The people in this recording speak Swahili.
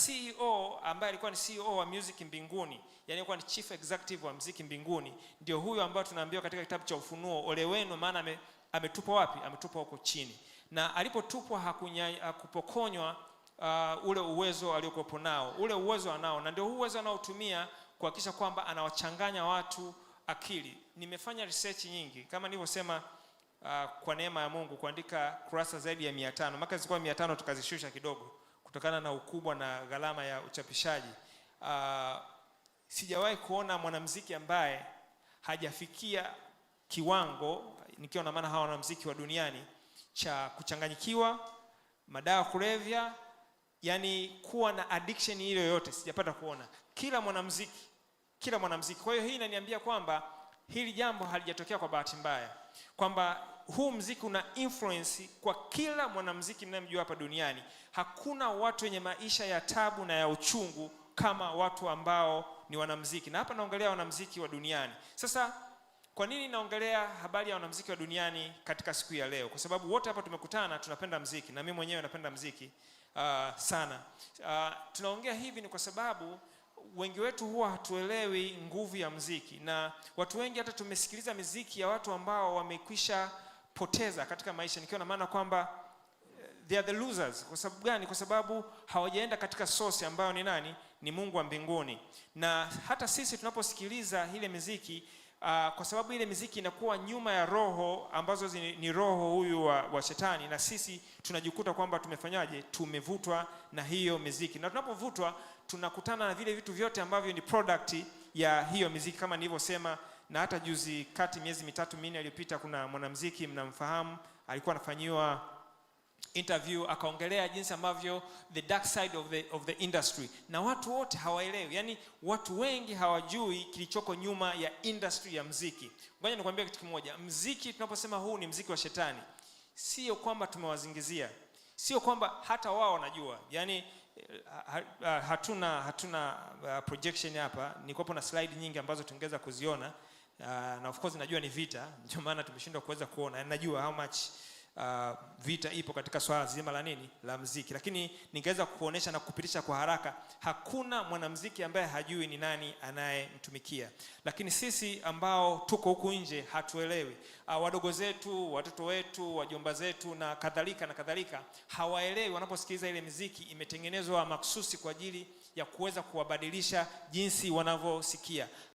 CEO ambaye alikuwa ni CEO wa Music Mbinguni, yani alikuwa ni chief executive wa Muziki Mbinguni, ndio huyo ambao tunaambiwa katika kitabu cha Ufunuo, ole wenu maana ametupwa wapi? Ametupwa huko chini. Na alipotupwa hakupokonywa ule uwezo aliokuwa nao. Ule uwezo anao, na ndio uwezo anaotumia kuhakikisha kwamba anawachanganya watu akili. Nimefanya research nyingi kama nilivyosema, kwa neema ya Mungu kuandika kurasa zaidi ya 500. Maka zilikuwa 500 tukazishusha kidogo kutokana na ukubwa na gharama ya uchapishaji. Sijawahi kuona mwanamuziki ambaye hajafikia kiwango, nikiwa na maana hawa wanamuziki wa duniani, cha kuchanganyikiwa, madawa kulevya, yani kuwa na addiction ile yoyote. Sijapata kuona kila mwanamuziki. Kwa hiyo hii inaniambia kwamba hili jambo halijatokea kwa bahati mbaya, kwamba huu muziki una influence kwa kila mwanamuziki ninayemjua hapa duniani. Hakuna watu wenye maisha ya tabu na ya uchungu kama watu ambao ni wanamuziki, na hapa naongelea wanamuziki wa duniani. Sasa kwa nini naongelea habari ya wanamuziki wa duniani katika siku ya leo? Kwa sababu wote hapa tumekutana, tunapenda muziki, na mimi mwenyewe napenda muziki sana. Tunaongea hivi ni kwa sababu wengi wetu huwa hatuelewi nguvu ya muziki, na watu wengi hata tumesikiliza muziki ya watu ambao wamekwisha poteza katika maisha, nikiwa na maana kwamba they are the losers. Kwa sababu gani? Kwa sababu hawajaenda katika source ambayo ni nani? Ni Mungu wa mbinguni. Na hata sisi tunaposikiliza ile muziki, kwa sababu ile muziki inakuwa nyuma ya roho ambazo ni roho huyu wa shetani, na sisi tunajikuta kwamba tumefanyaje? Tumevutwa na hiyo muziki. Na tunapovutwa tunakutana na vile vitu vyote ambavyo ni product ya hiyo muziki, kama nilivyosema. Na hata juzi kati, miezi 3-4 iliyopita, kuna mwanamuziki mnamfahamu, alikuwa anafanyiwa interview, akaongelea jinsi ambavyo the dark side of the industry, na watu wote hawaelewi. Yani watu wengi hawajui kilichoko nyuma ya industry ya muziki. Ngoja nikwambie kitu kimoja, muziki tunaposema huu ni muziki wa shetani, sio kwamba tumewazingizia, sio kwamba hata wao wanajua. Yani hatuna projection hapa, nikopo na slide nyingi ambazo tungeweza kuziona, na of course najua ni vita, ndio maana tumeshindwa kuweza kuona. Najua how much vita ipo katika swala zima la nini? La muziki. Lakini ningeweza kukuonesha na kukupitisha kwa haraka, hakuna mwanamuziki ambaye hajui ni nani anayemtumikia. Lakini sisi ambao tuko huku nje hatuelewi. Wadogo zetu, watoto wetu, wajomba zetu na kadhalika hawaelewi wanaposikiliza ile muziki imetengenezwa maksudi kwa ajili ya kuweza kuwabadilisha jinsi wanavyosikia.